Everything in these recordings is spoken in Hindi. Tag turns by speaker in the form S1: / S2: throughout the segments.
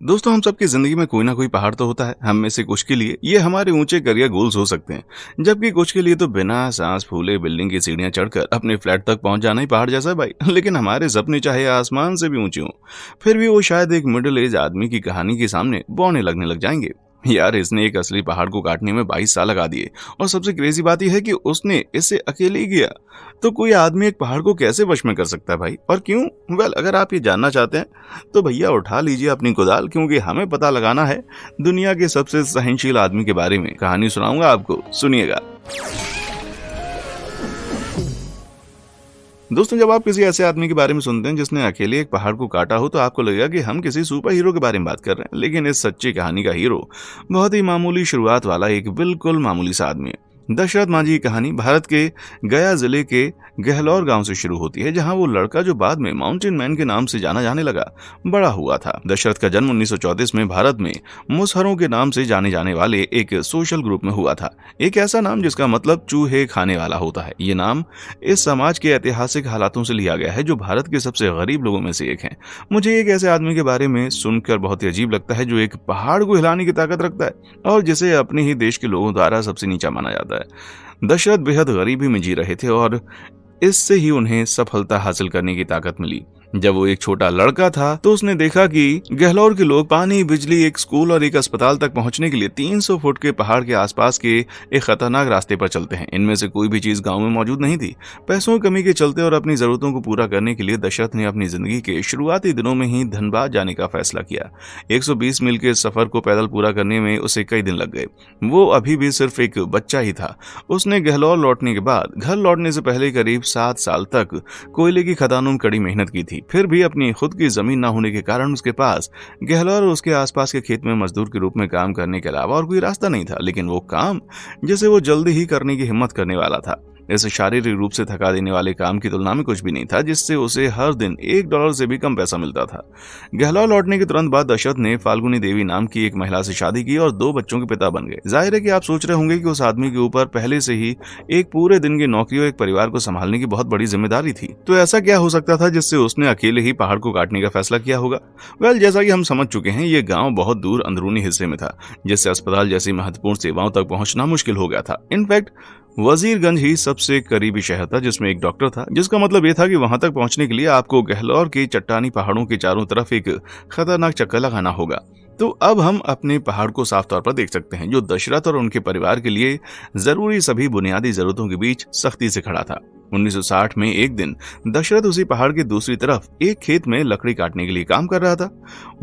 S1: दोस्तों, हम सबकी जिंदगी में कोई ना कोई पहाड़ तो होता है। हम में से कुछ के लिए ये हमारे ऊंचे करियर गोल्स हो सकते हैं, जबकि कुछ के लिए तो बिना सांस फूले बिल्डिंग की सीढ़ियां चढ़कर अपने फ्लैट तक पहुंच जाना ही पहाड़ जैसा है भाई। लेकिन हमारे सपने चाहे आसमान से भी ऊंचे हों, फिर भी वो शायद एक मिडिल एज आदमी की कहानी के सामने बौने लगने लग जाएंगे। यार, इसने एक असली पहाड़ को काटने में 22 साल लगा दिए, और सबसे क्रेजी बात यह है कि उसने इसे अकेले ही किया। तो कोई आदमी एक पहाड़ को कैसे वश में कर सकता है भाई, और क्यों? अगर आप ये जानना चाहते हैं तो भैया उठा लीजिए अपनी कुदाल, क्योंकि हमें पता लगाना है दुनिया के सबसे सहनशील आदमी के बारे में। कहानी सुनाऊंगा आपको, सुनिएगा। दोस्तों, जब आप किसी ऐसे आदमी के बारे में सुनते हैं जिसने अकेले एक पहाड़ को काटा हो, तो आपको लगेगा कि हम किसी सुपर हीरो के बारे में बात कर रहे हैं। लेकिन इस सच्ची कहानी का हीरो बहुत ही मामूली शुरुआत वाला एक बिल्कुल मामूली सा आदमी है। दशरथ मांझी की कहानी भारत के गया जिले के गहलौर गांव से शुरू होती है, जहां वो लड़का जो बाद में माउंटेन मैन के नाम से जाना जाने लगा बड़ा हुआ था। दशरथ का जन्म 1934 में भारत में मुसहरों के नाम से जाने जाने वाले एक सोशल ग्रुप में हुआ था। एक ऐसा नाम जिसका मतलब चूहे खाने वाला होता है। ये नाम इस समाज के ऐतिहासिक हालातों से लिया गया है, जो भारत के सबसे गरीब लोगों में से एक है। मुझे एक ऐसे आदमी के बारे में सुनकर बहुत ही अजीब लगता है, जो एक पहाड़ को हिलाने की ताकत रखता है और जिसे अपने ही देश के लोगों द्वारा सबसे नीचा माना जाता है। दशरथ बेहद गरीबी में जी रहे थे, और इससे ही उन्हें सफलता हासिल करने की ताकत मिली। जब वो एक छोटा लड़का था तो उसने देखा कि गहलौर के लोग पानी, बिजली, एक स्कूल और एक अस्पताल तक पहुंचने के लिए 300 फुट के पहाड़ के आसपास के एक खतरनाक रास्ते पर चलते हैं। इनमें से कोई भी चीज गांव में मौजूद नहीं थी। पैसों की कमी के चलते और अपनी जरूरतों को पूरा करने के लिए दशरथ ने अपनी जिंदगी के शुरुआती दिनों में ही धनबाद जाने का फैसला किया। 120 मील के सफर को पैदल पूरा करने में उसे कई दिन लग गए। वो अभी भी सिर्फ एक बच्चा ही था। उसने गहलौर लौटने के बाद घर लौटने से पहले करीब 7 साल तक कोयले की खदानों में कड़ी मेहनत की थी। फिर भी अपनी खुद की जमीन न होने के कारण उसके पास गहलौर और उसके आसपास के खेत में मजदूर के रूप में काम करने के अलावा और कोई रास्ता नहीं था। लेकिन वो काम जिसे वो जल्दी ही करने की हिम्मत करने वाला था, इस शारीरिक रूप से थका देने वाले काम की तुलना में कुछ भी नहीं था, जिससे उसे हर दिन $1 से भी कम पैसा मिलता था। गहलौर लौटने के तुरंत बाद दशरथ ने फाल्गुनी देवी नाम की एक महिला से शादी की और 2 बच्चों के पिता बन गए। जाहिर है कि आप सोच रहे होंगे कि उस आदमी के ऊपर पहले से ही एक पूरे दिन की नौकरी और एक परिवार को संभालने की बहुत बड़ी जिम्मेदारी थी। तो ऐसा क्या हो सकता था जिससे उसने अकेले ही पहाड़ को काटने का फैसला किया होगा? जैसा कि हम समझ चुके हैं, ये गाँव बहुत दूर अंदरूनी हिस्से में था, जिससे अस्पताल जैसी महत्वपूर्ण सेवाओं तक पहुंचना मुश्किल हो गया था। इनफैक्ट वजीरगंज ही सबसे करीबी शहर था जिसमें एक डॉक्टर था, जिसका मतलब यह था कि वहां तक पहुंचने के लिए आपको गहलौर के चट्टानी पहाड़ों के चारों तरफ एक खतरनाक चक्कर लगाना होगा। तो अब हम अपने पहाड़ को साफ तौर पर देख सकते हैं, जो दशरथ और उनके परिवार के लिए जरूरी सभी बुनियादी जरूरतों के बीच सख्ती से खड़ा था। 1960 में एक दिन दशरथ उसी पहाड़ की दूसरी तरफ एक खेत में लकड़ी काटने के लिए काम कर रहा था।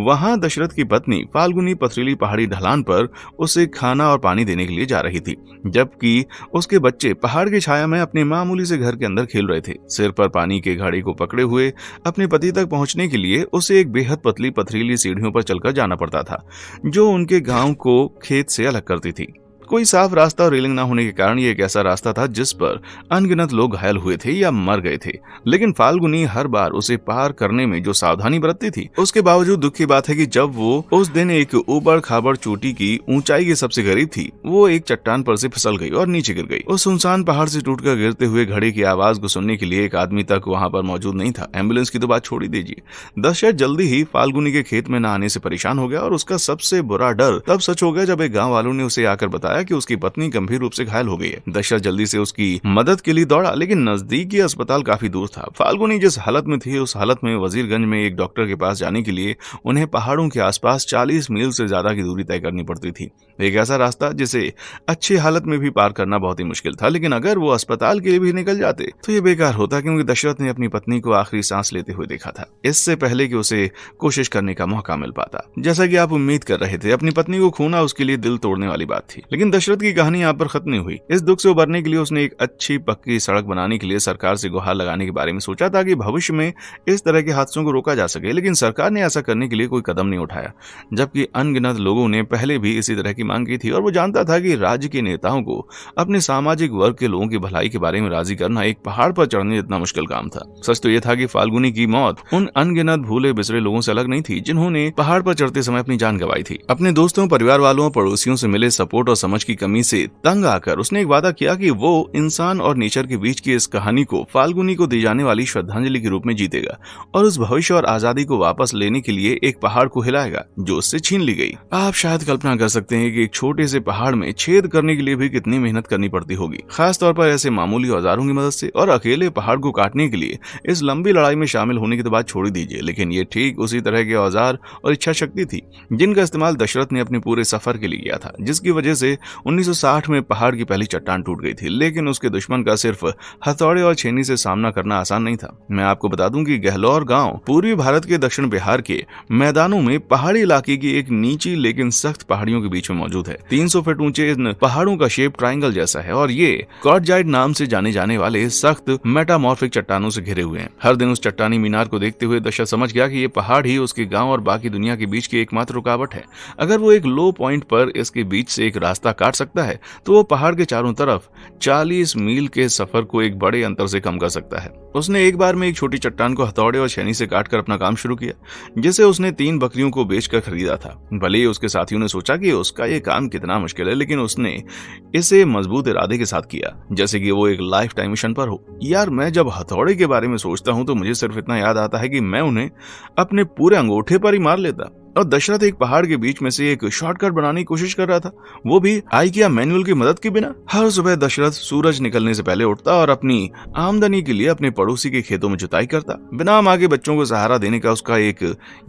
S1: वहां दशरथ की पत्नी फाल्गुनी पथरीली पहाड़ी ढलान पर उसे खाना और पानी देने के लिए जा रही थी, जबकि उसके बच्चे पहाड़ की छाया में अपने मामूली से घर के अंदर खेल रहे थे। सिर पर पानी के घड़े को पकड़े हुए अपने पति तक पहुंचने के लिए उसे एक बेहद पतली पथरीली सीढ़ियों पर चलकर जाना पड़ता था, जो उनके गांव को खेत से अलग करती थी। कोई साफ रास्ता और रेलिंग न होने के कारण ये एक ऐसा रास्ता था जिस पर अनगिनत लोग घायल हुए थे या मर गए थे। लेकिन फाल्गुनी हर बार उसे पार करने में जो सावधानी बरतती थी, उसके बावजूद दुख की बात है कि जब वो उस दिन एक ऊबड़ खाबड़ चोटी की ऊंचाई के सबसे करीब थी, वो एक चट्टान पर से फिसल गई और नीचे गिर गई। उस सुनसान पहाड़ से टूटकर गिरते हुए घड़े की आवाज को सुनने के लिए एक आदमी तक वहां पर मौजूद नहीं था। एम्बुलेंस की तो बात छोड़ ही दीजिए। दशरथ जल्दी ही फाल्गुनी के खेत में न आने से परेशान हो गया, और उसका सबसे बुरा डर तब सच हो गया जब एक गाँव वालों ने उसे आकर बताया कि उसकी पत्नी गंभीर रूप से घायल हो गई है। दशरथ जल्दी से उसकी मदद के लिए दौड़ा, लेकिन नजदीकी अस्पताल काफी दूर था। फाल्गुनी जिस हालत में थी, उस हालत में वजीरगंज में एक डॉक्टर के पास जाने के लिए उन्हें पहाड़ों के आसपास 40 मील से ज्यादा की दूरी तय करनी पड़ती थी। एक ऐसा रास्ता जिसे अच्छी हालत में भी पार करना बहुत ही मुश्किल था। लेकिन अगर वो अस्पताल के लिए भी निकल जाते तो ये बेकार होता, क्योंकि दशरथ ने अपनी पत्नी को आखिरी सांस लेते हुए देखा था, इससे पहले कि उसे कोशिश करने का मौका मिल पाता। जैसा कि आप उम्मीद कर रहे थे, अपनी पत्नी को खोना उसके लिए दिल तोड़ने वाली बात थी। लेकिन दशरथ की कहानी यहाँ पर खत्म नहीं हुई। इस दुख से उबरने के लिए उसने एक अच्छी पक्की सड़क बनाने के लिए सरकार से गुहार लगाने के बारे में सोचा, ताकि भविष्य में इस तरह के हादसों को रोका जा सके। लेकिन सरकार ने ऐसा करने के लिए कोई कदम नहीं उठाया, जबकि अनगिनत लोगों ने पहले भी इसी तरह की मांग की थी। और वो जानता था कि राज्य के नेताओं को अपने सामाजिक वर्ग के लोगों की भलाई के बारे में राजी करना एक पहाड़ पर चढ़ने जितना मुश्किल काम था। सच तो यह था कि फाल्गुनी की मौत उन अनगिनत भूले बिसरे लोगों से अलग नहीं थी, जिन्होंने पहाड़ पर चढ़ते समय अपनी जान गंवाई थी। अपने दोस्तों, परिवार वालों और पड़ोसियों से मिले सपोर्ट और समझ की कमी से तंग आकर उसने एक वादा किया कि वो इंसान और नेचर के बीच की इस कहानी को फाल्गुनी को दी जाने वाली श्रद्धांजलि के रूप में जीतेगा और उस भविष्य और आजादी को वापस लेने के लिए एक पहाड़ को हिलाएगा जो उससे छीन ली गई। आप शायद कल्पना कर सकते हैं कि एक छोटे से पहाड़ में छेद करने के लिए भी कितनी मेहनत करनी पड़ती होगी, खासतौर पर ऐसे मामूली औजारों की मदद से। और अकेले पहाड़ को काटने के लिए इस लंबी लड़ाई में शामिल होने की तो बात छोड़ ही दीजिए, लेकिन ये ठीक उसी तरह के औजार और इच्छा शक्ति थी जिनका इस्तेमाल दशरथ ने अपने पूरे सफर के लिए किया था, जिसकी वजह से 1960 में पहाड़ की पहली चट्टान टूट गई थी। लेकिन उसके दुश्मन का सिर्फ हथौड़े और छेनी से सामना करना आसान नहीं था। मैं आपको बता दूं कि गहलोर गांव पूर्वी भारत के दक्षिण बिहार के मैदानों में पहाड़ी इलाके की एक नीची लेकिन सख्त पहाड़ियों के बीच में मौजूद है। 300 फीट ऊंचे इन पहाड़ों का शेप ट्रायंगल जैसा है और ये कॉर्डजाइट नाम से जाने जाने वाले सख्त मेटामॉर्फिक चट्टानों से घिरे हुए हैं। हर दिन उस चट्टानी मीनार को देखते हुए दशरथ समझ गया कि ये पहाड़ ही उसके गांव और बाकी दुनिया के बीच की एकमात्र रुकावट है। अगर वो एक लो पॉइंट पर इसके बीच से एक रास्ता काट सकता है तो वो पहाड़ के चारों तरफ 40 मील के सफर को एक बड़े अंतर से कम कर सकता है। उसने एक बार में एक छोटी चट्टान को हथौड़े और छेनी से काटकर अपना काम शुरू किया, जिसे उसने 3 बकरियों को बेचकर खरीदा था। भले ही उसके साथियों ने सोचा कि उसका ये काम कितना मुश्किल है, लेकिन उसने इसे मजबूत इरादे के साथ किया, जैसे कि वो एक लाइफ टाइम मिशन पर हो। यार, मैं जब हथौड़े के बारे में सोचता हूं तो मुझे सिर्फ इतना याद आता है कि मैं उन्हें अपने पूरे अंगूठे पर ही मार लेता। और दशरथ एक पहाड़ के बीच में से एक शॉर्टकट बनाने की कोशिश कर रहा था, वो भी आइकिया मैनुअल की मदद के बिना। हर सुबह दशरथ सूरज निकलने से पहले उठता और अपनी आमदनी के लिए अपने पड़ोसी के खेतों में जुताई करता। बिना माँ के बच्चों को सहारा देने का उसका एक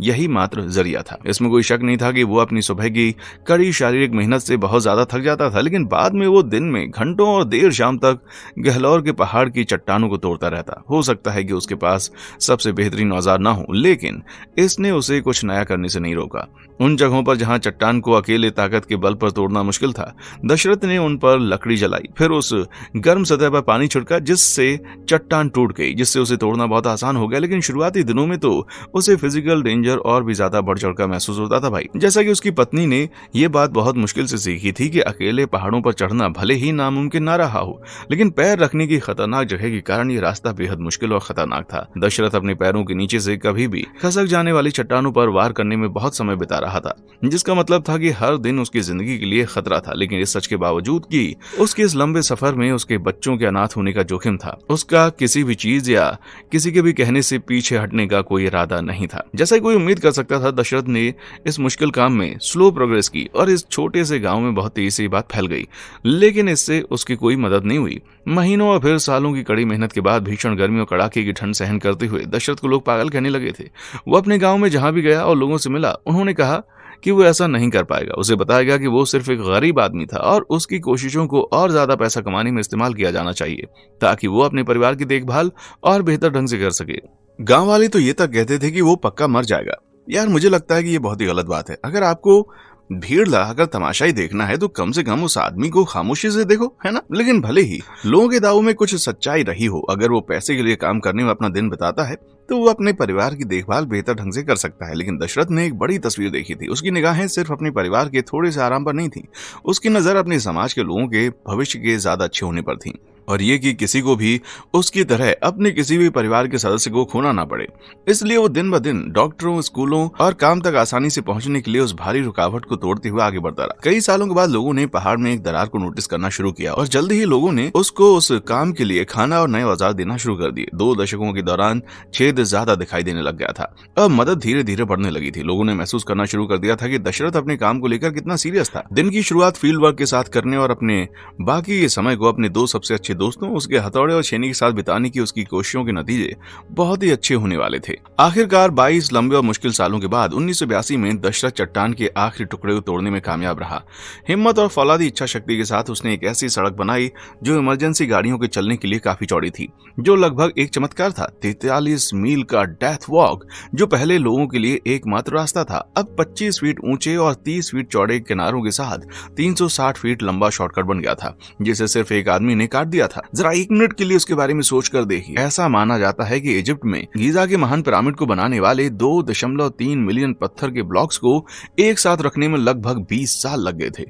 S1: यही मात्र जरिया था। इसमें कोई शक नहीं था कि वो अपनी सुबह की कड़ी शारीरिक मेहनत से बहुत ज्यादा थक जाता था, लेकिन बाद में वो दिन में घंटों और देर शाम तक गहलोर के पहाड़ की चट्टानों को तोड़ता रहता। हो सकता है कि उसके पास सबसे बेहतरीन औजार ना हो, लेकिन इसने उसे कुछ नया करने से रोका। उन जगहों पर जहां चट्टान को अकेले ताकत के बल पर तोड़ना मुश्किल था, दशरथ ने उन पर लकड़ी जलाई, फिर उस गर्म सतह पर पानी छिड़का जिससे चट्टान टूट गई, जिससे उसे तोड़ना बहुत आसान हो गया। लेकिन शुरुआती दिनों में तो उसे फिजिकल डेंजर और भी ज्यादा बढ़ चढ़कर महसूस होता था भाई। जैसा कि उसकी पत्नी ने यह बात बहुत मुश्किल से सीखी थी कि अकेले पहाड़ों पर चढ़ना भले ही नामुमकिन ना रहा हो, लेकिन पैर रखने की खतरनाक जगह के कारण यह रास्ता बेहद मुश्किल और खतरनाक था। दशरथ अपने पैरों के नीचे से कभी भी खसक जाने वाली चट्टानों पर वार करने में बहुत समय बिता रहा था, जिसका मतलब था कि हर दिन उसकी जिंदगी के लिए खतरा था। लेकिन इस सच के बावजूद कि उसके इस लंबे सफर में उसके बच्चों के अनाथ होने का जोखिम था, उसका किसी भी चीज या किसी के भी कहने से पीछे हटने का कोई इरादा नहीं था। जैसा कोई उम्मीद कर सकता था, दशरथ ने इस मुश्किल काम में स्लो प्रोग्रेस की और इस छोटे से गांव में बहुत तेजी से बात फैल गई, लेकिन इससे उसकी कोई मदद नहीं हुई। महीनों और फिर सालों की कड़ी मेहनत के बाद भीषण गर्मी और कड़ाके की ठंड सहन करते हुए दशरथ को लोग पागल कहने लगे थे। वो अपने गांव में जहां भी गया और लोगों से मिला, उन्होंने कहा कि वो ऐसा नहीं कर पाएगा। उसे बताया गया कि वो सिर्फ एक गरीब आदमी था और उसकी कोशिशों को और ज्यादा पैसा कमाने में इस्तेमाल किया जाना चाहिए ताकि वो अपने परिवार की देखभाल और बेहतर ढंग से कर सके। गांव वाले तो ये तक कहते थे कि वो पक्का मर जाएगा। यार, मुझे लगता है कि ये बहुत ही गलत बात है। अगर आपको भीड़ लगाकर तमाशा ही देखना है तो कम से कम उस आदमी को खामोशी से देखो, है ना। लेकिन भले ही लोगों के दावों में कुछ सच्चाई रही हो, अगर वो पैसे के लिए काम करने में अपना दिन बिताता है तो वो अपने परिवार की देखभाल बेहतर ढंग से कर सकता है। लेकिन दशरथ ने एक बड़ी तस्वीर देखी थी। उसकी निगाहें सिर्फ अपने परिवार के थोड़े से आराम पर नहीं थी, उसकी नजर अपने समाज के लोगों के भविष्य के ज्यादा अच्छे होने पर थी, और ये कि किसी को भी उसकी तरह अपने किसी भी परिवार के सदस्य को खोना ना पड़े। इसलिए वो दिन ब दिन डॉक्टरों, स्कूलों और काम तक आसानी से पहुंचने के लिए उस भारी रुकावट को तोड़ते हुए आगे बढ़ता रहा। कई सालों के बाद लोगों ने पहाड़ में एक दरार को नोटिस करना शुरू किया और जल्द ही लोगों ने उसको उस काम के लिए खाना और नए औजार देना शुरू कर दिए। 2 दशकों के दौरान छेद ज्यादा दिखाई देने लग गया था। अब मदद धीरे धीरे बढ़ने लगी थी। लोगों ने महसूस करना शुरू कर दिया था कि दशरथ अपने काम को लेकर कितना सीरियस था। दिन की शुरुआत फील्ड वर्क के साथ करने और अपने बाकी के समय को अपने 2 सबसे अच्छे दोस्तों, उसके हथौड़े और छेनी के साथ बिताने की उसकी कोशिशों के नतीजे बहुत ही अच्छे होने वाले थे। आखिरकार 22 लंबे और मुश्किल सालों के बाद 1982 में दशरथ चट्टान के आखिरी टुकड़े को तोड़ने में कामयाब रहा। हिम्मत और फौलादी इच्छा शक्ति के साथ उसने एक ऐसी सड़क बनाई जो इमरजेंसी गाड़ियों के चलने के लिए काफी चौड़ी थी, जो लगभग एक चमत्कार था। 43 मील का डेथ वॉक, जो पहले लोगों के लिए एकमात्र रास्ता था, अब 25 फीट ऊंचे और 30 फीट चौड़े किनारों के साथ 360 फीट लंबा शॉर्टकट बन गया था, जिसे सिर्फ एक आदमी ने काट दिया था। जरा 1 मिनट के लिए उसके बारे में सोच कर देखिए। ऐसा माना जाता है कि इजिप्ट में गीजा के महान पिरामिड को बनाने वाले 2.3 मिलियन पत्थर के ब्लॉक्स को एक साथ रखने में लगभग 20 साल लग गए थे।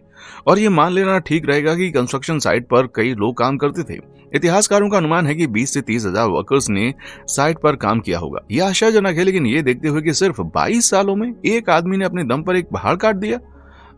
S1: और ये मान लेना ठीक रहेगा कि कंस्ट्रक्शन साइट पर कई लोग काम करते थे। इतिहासकारों का अनुमान है कि 20 से 30 हजार वर्कर्स ने साइट पर काम किया होगा। यह आश्चर्यजनक है, लेकिन ये देखते हुए कि सिर्फ 22 सालों में एक आदमी ने अपने दम पर एक पहाड़ काट दिया।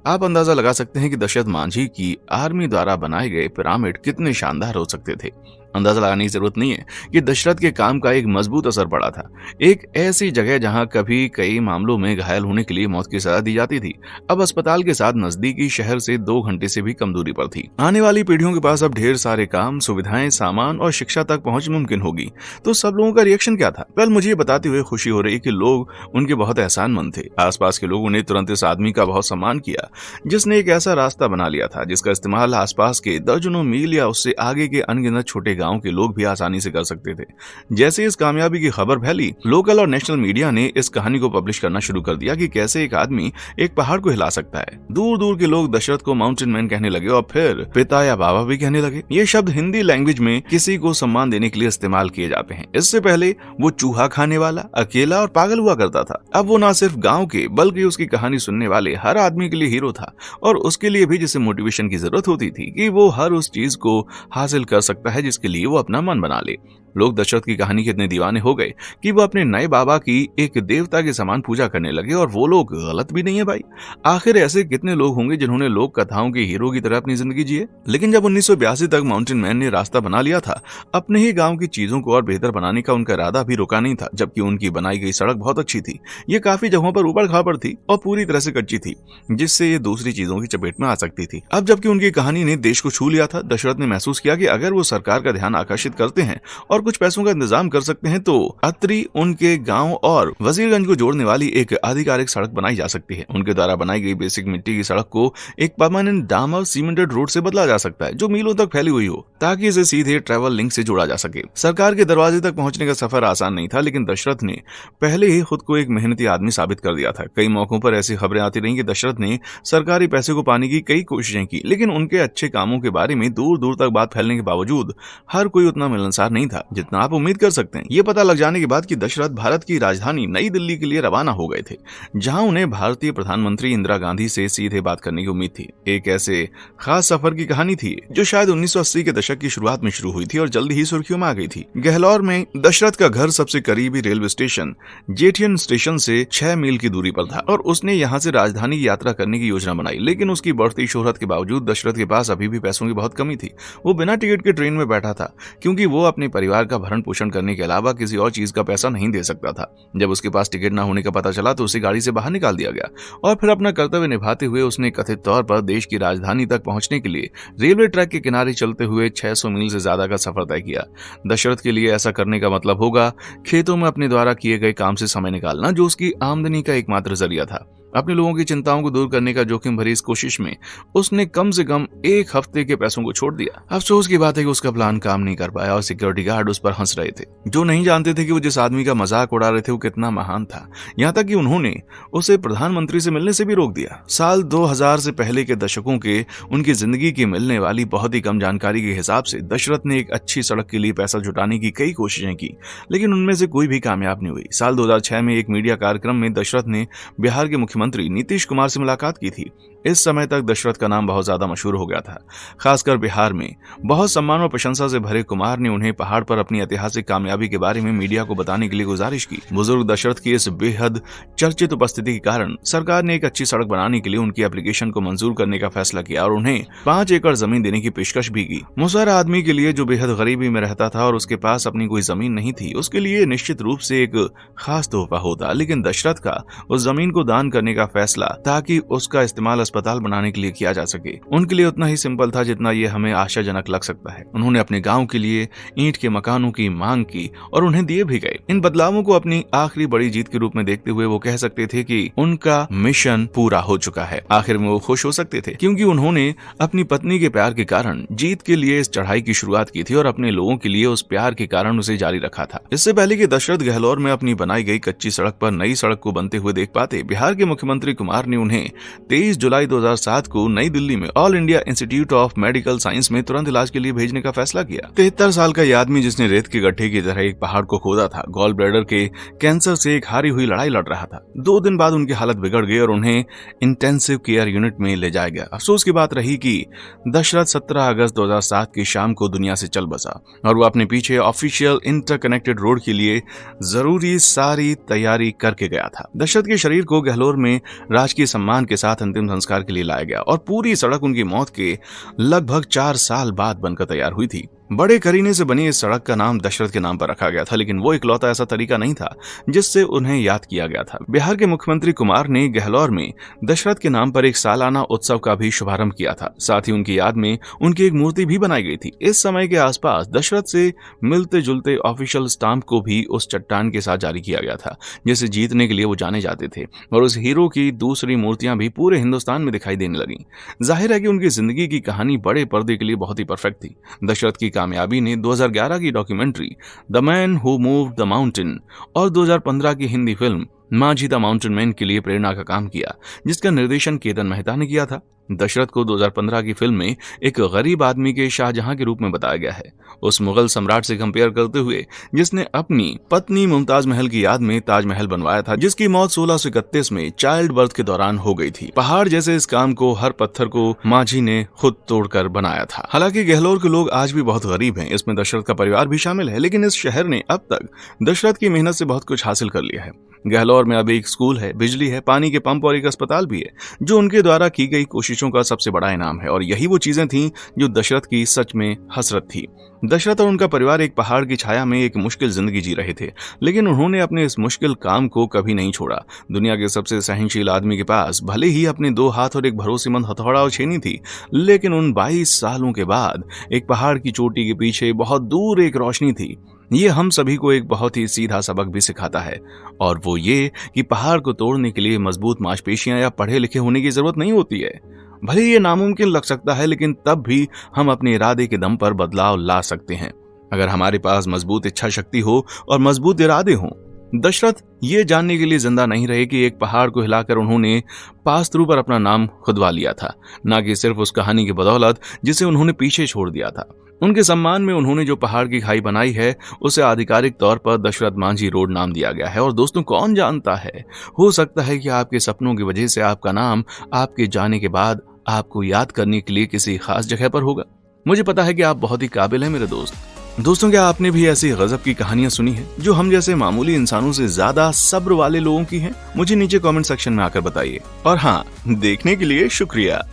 S1: आप अंदाजा लगा सकते हैं कि दशरथ मांझी की आर्मी द्वारा बनाए गए पिरामिड कितने शानदार हो सकते थे। अंदाजा लगाने की जरूरत नहीं है कि दशरथ के काम का एक मजबूत असर पड़ा था। एक ऐसी जगह जहां कभी कई मामलों में घायल होने के लिए मौत की सजा दी जाती थी, अब अस्पताल के साथ नजदीकी शहर से 2 घंटे से भी कम दूरी पर थी। आने वाली पीढ़ियों के पास अब ढेर सारे काम, सुविधाएं, सामान और शिक्षा तक पहुंच मुमकिन होगी। तो सब लोगों का रिएक्शन क्या था? वेल, मुझे ये बताते हुए खुशी हो रही कि लोग उनके बहुत एहसानमंद थे। आसपास के लोगों ने तुरंत इस आदमी का बहुत सम्मान किया जिसने एक ऐसा रास्ता बना लिया था जिसका इस्तेमाल आसपास के दर्जनों मील या उससे आगे के अनगिनत छोटे गांव के लोग भी आसानी से कर सकते थे। जैसे इस कामयाबी की खबर फैली, लोकल और नेशनल मीडिया ने इस कहानी को पब्लिश करना शुरू कर दिया कि कैसे एक आदमी एक पहाड़ को हिला सकता है। दूर दूर के लोग दशरथ को माउंटेन मैन कहने लगे और फिर पिता या बाबा भी कहने लगे। ये शब्द हिंदी लैंग्वेज में किसी को सम्मान देने के लिए इस्तेमाल किए जाते हैं। इससे पहले वो चूहा खाने वाला, अकेला और पागल हुआ करता था। अब वो न सिर्फ गांव के बल्कि उसकी कहानी सुनने वाले हर आदमी के लिए हीरो था, और उसके लिए भी जिसे मोटिवेशन की जरूरत होती थी कि वो हर उस चीज को हासिल कर सकता है जिसके लिए वो अपना मन बना ले। लोग दशरथ की कहानी के इतने दीवाने हो गए कि वो अपने नए बाबा की एक देवता के समान पूजा करने लगे, और वो लोग गलत भी नहीं है भाई। आखिर ऐसे कितने लोग होंगे जिन्होंने लोक कथाओं के हीरो की तरह अपनी जिंदगी जिए। लेकिन जब 1982 तक माउंटेन मैन ने रास्ता बना लिया था, अपने ही गांव की चीजों को और बेहतर बनाने का उनका इरादा भी रुका नहीं था। जबकि उनकी बनाई गई सड़क बहुत अच्छी थी, ये काफी जगहों पर ऊबड़ खाबड़ थी और पूरी तरह से कच्ची थी, जिससे ये दूसरी चीजों की चपेट में आ सकती थी। अब जबकि उनकी कहानी ने देश को छू लिया था, दशरथ ने महसूस किया कि अगर वो सरकार का ध्यान आकर्षित करते हैं और कुछ पैसों का इंतजाम कर सकते हैं तो अत्रि उनके गांव और वजीरगंज को जोड़ने वाली एक आधिकारिक सड़क बनाई जा सकती है। उनके द्वारा बनाई गई बेसिक मिट्टी की सड़क को एक परमानेंट डामर सीमेंटेड रोड से बदला जा सकता है जो मीलों तक फैली हुई हो, ताकि इसे सीधे ट्रैवल लिंक से जोड़ा जा सके। सरकार के दरवाजे तक पहुंचने का सफर आसान नहीं था, लेकिन दशरथ ने पहले ही खुद को एक मेहनती आदमी साबित कर दिया था। कई मौकों पर ऐसी खबरें आती रही कि दशरथ ने सरकारी पैसे को पाने की कई कोशिशें की, लेकिन उनके अच्छे कामों के बारे में दूर दूर तक बात फैलने के बावजूद हर कोई उतना मिलनसार नहीं था जितना आप उम्मीद कर सकते हैं। ये पता लग जाने के बाद कि दशरथ भारत की राजधानी नई दिल्ली के लिए रवाना हो गए थे, जहां उन्हें भारतीय प्रधानमंत्री इंदिरा गांधी से सीधे बात करने की उम्मीद थी। एक ऐसे खास सफर की कहानी थी जो शायद 1980 के दशक की शुरुआत में शुरू हुई थी और जल्दी ही सुर्खियों में आ गई थी। गहलोर में दशरथ का घर सबसे करीबी रेलवे स्टेशन जेठियन स्टेशन से 6 मील की दूरी पर था और उसने यहाँ से राजधानी की यात्रा करने की योजना बनाई। लेकिन उसकी बढ़ती शोहरत के बावजूद दशरथ के पास अभी भी पैसों की बहुत कमी थी। वो बिना टिकट के ट्रेन में बैठा था क्योंकि वो अपने परिवार का भरण पोषण करने के अलावा किसी और चीज का पैसा नहीं दे सकता था। जब उसके पास टिकट न होने का पता चला तो उसे गाड़ी से बाहर निकाल दिया गया और फिर अपना कर्तव्य निभाते हुए उसने कथित तौर पर देश की राजधानी तक पहुंचने के लिए रेलवे ट्रैक के किनारे चलते हुए 600 मील से ज्यादा का सफर तय किया। दशरथ के लिए ऐसा करने का मतलब होगा खेतों में अपने द्वारा किए गए काम से समय निकालना, जो उसकी आमदनी का एकमात्र जरिया था। अपने लोगों की चिंताओं को दूर करने का जोखिम भरी इस कोशिश में उसने कम से कम 1 हफ्ते के पैसों को छोड़ दिया। अफसोस की बात है कि उसका प्लान काम नहीं कर पाया और सिक्योरिटी गार्ड उस पर हंस रहे थे, जो नहीं जानते थे कि वो जिस आदमी का मजाक उड़ा रहे थे वो कितना महान था। यहाँ तक कि उन्होंने उसे प्रधानमंत्री से मिलने से भी रोक दिया। साल 2000 से पहले के दशकों के उनकी जिंदगी की मिलने वाली बहुत ही कम जानकारी के हिसाब से दशरथ ने एक अच्छी सड़क के लिए पैसा जुटाने की कई कोशिशें की, लेकिन उनमें से कोई भी कामयाब नहीं हुई। साल 2006 में एक मीडिया कार्यक्रम में दशरथ ने बिहार के मुख्यमंत्री नीतीश कुमार से मुलाकात की थी। इस समय तक दशरथ का नाम बहुत ज्यादा मशहूर हो गया था, खासकर बिहार में। बहुत सम्मान और प्रशंसा से भरे कुमार ने उन्हें पहाड़ पर अपनी ऐतिहासिक कामयाबी के बारे में मीडिया को बताने के लिए गुजारिश की। बुजुर्ग दशरथ की इस बेहद चर्चित उपस्थिति के कारण सरकार ने एक अच्छी सड़क बनाने के लिए उनकी एप्लीकेशन को मंजूर करने का फैसला किया और उन्हें 5 एकड़ जमीन देने की पेशकश भी की। मुसहर आदमी के लिए जो बेहद गरीबी में रहता था और उसके पास अपनी कोई जमीन नहीं थी, उसके लिए निश्चित रूप से एक खास तोहफा होता। लेकिन दशरथ का उस जमीन को दान करने का फैसला ताकि उसका इस्तेमाल अस्पताल बनाने के लिए किया जा सके, उनके लिए उतना ही सिंपल था जितना ये हमें आशाजनक लग सकता है। उन्होंने अपने गांव के लिए ईंट के मकानों की मांग की और उन्हें दिए भी गए। इन बदलावों को अपनी आखिरी बड़ी जीत के रूप में देखते हुए वो कह सकते थे कि उनका मिशन पूरा हो चुका है। आखिर में वो खुश हो सकते थे क्योंकि उन्होंने अपनी पत्नी के प्यार के कारण जीत के लिए इस चढ़ाई की शुरुआत की थी और अपने लोगों के लिए उस प्यार के कारण उसे जारी रखा था। इससे पहले कि दशरथ गहलोर में अपनी बनाई गई कच्ची सड़क पर नई सड़क को बनते हुए देख पाते, बिहार के मुख्यमंत्री कुमार ने उन्हें 23 जुलाई 2007 को नई दिल्ली में all India institute of medical science में तुरंत इलाज के लिए भेजने का फैसला किया। 73 साल का यह आदमी, जिसने रेत के गड्ढे की तरह एक पहाड़ को खोदा था, गॉल ब्लैडर के कैंसर से एक हारी हुई लड़ाई लड़ रहा था। 2 दिन बाद उनकी हालत बिगड़ गई और उन्हें इंटेंसिव केयर यूनिट में ले जाया गया। अफसोस की बात रही कि दशरथ 17 अगस्त 2007 की शाम को दुनिया से चल बसा और वो अपने पीछे ऑफिशियल इंटरकनेक्टेड रोड के लिए जरूरी सारी तैयारी करके गया था। दशरथ के शरीर को गहलोर में राजकीय सम्मान के साथ अंतिम संस्कार के लिए लाया गया और पूरी सड़क उनकी मौत के लगभग 4 साल बाद बनकर तैयार हुई थी। बड़े करीने से बनी इस सड़क का नाम दशरथ के नाम पर रखा गया था, लेकिन वो इकलौता ऐसा तरीका नहीं था जिससे उन्हें याद किया गया था। बिहार के मुख्यमंत्री कुमार ने गहलौर में दशरथ के नाम पर एक सालाना उत्सव का भी शुभारंभ किया था। साथ ही उनकी याद में उनकी एक मूर्ति भी बनाई गई थी। इस समय के आसपास दशरथ से मिलते जुलते ऑफिशियल स्टाम्प को भी उस चट्टान के साथ जारी किया गया था जिसे जीतने के लिए वो जाने जाते थे, और उस हीरो की दूसरी मूर्तियां भी पूरे हिंदुस्तान में दिखाई देने लगी। जाहिर है कि उनकी जिंदगी की कहानी बड़े पर्दे के लिए बहुत ही परफेक्ट थी। दशरथ की कामयाबी ने 2011 की documentary the man who moved the mountain और 2015 की हिंदी फिल्म माझी द माउंटेन मैन के लिए प्रेरणा का काम किया, जिसका निर्देशन केतन मेहता ने किया था। दशरथ को 2015 की फिल्म में एक गरीब आदमी के शाहजहां के रूप में बताया गया है, उस मुगल सम्राट से कंपेयर करते हुए जिसने अपनी पत्नी मुमताज महल की याद में ताजमहल बनवाया था, जिसकी मौत 1631 में चाइल्ड बर्थ के दौरान हो गई थी। पहाड़ जैसे इस काम को, हर पत्थर को माझी ने खुद तोड़कर बनाया था। हालांकि गहलोर के लोग आज भी बहुत गरीब हैं, इसमें दशरथ का परिवार भी शामिल है, लेकिन इस शहर ने अब तक दशरथ की मेहनत से बहुत कुछ हासिल कर लिया है। गहलोर में अब एक स्कूल है, बिजली है, पानी के पंप और एक अस्पताल भी है, जो उनके द्वारा की गई कोशिशों का सबसे बड़ा इनाम है। और यही वो चीजें थीं जो दशरथ की सच में हसरत थी। दशरथ और उनका परिवार एक पहाड़ की छाया में एक मुश्किल जिंदगी जी रहे थे, लेकिन उन्होंने अपने इस मुश्किल काम को कभी नहीं छोड़ा। दुनिया के सबसे सहनशील आदमी के पास भले ही अपने 2 हाथ और एक भरोसेमंद हथौड़ा और छेनी थी, लेकिन उन 22 सालों के बाद एक पहाड़ की चोटी के पीछे बहुत दूर एक रोशनी थी। ये हम सभी को एक बहुत ही सीधा सबक भी सिखाता है, और वो ये कि पहाड़ को तोड़ने के लिए मजबूत मांसपेशियां या पढ़े लिखे होने की जरूरत नहीं होती है। भले ये नामुमकिन लग सकता है, लेकिन तब भी हम अपने इरादे के दम पर बदलाव ला सकते हैं, अगर हमारे पास मजबूत इच्छा शक्ति हो और मजबूत इरादे हों। दशरथ ये जानने के लिए जिंदा नहीं रहे कि एक पहाड़ को हिलाकर उन्होंने पास्तरू पर अपना नाम खुदवा लिया था, न कि सिर्फ उस कहानी की बदौलत जिसे उन्होंने पीछे छोड़ दिया था। उनके सम्मान में उन्होंने जो पहाड़ की खाई बनाई है, उसे आधिकारिक तौर पर दशरथ मांझी रोड नाम दिया गया है। और दोस्तों, कौन जानता है, हो सकता है कि आपके सपनों की वजह से आपका नाम आपके जाने के बाद आपको याद करने के लिए किसी खास जगह पर होगा। मुझे पता है कि आप बहुत ही काबिल हैं मेरे दोस्तों, क्या आपने भी ऐसी गजब की कहानियां सुनी हैं जो हम जैसे मामूली इंसानों से ज्यादा सब्र वाले लोगों की हैं? मुझे नीचे कमेंट सेक्शन में आकर बताइए। और हाँ, देखने के लिए शुक्रिया।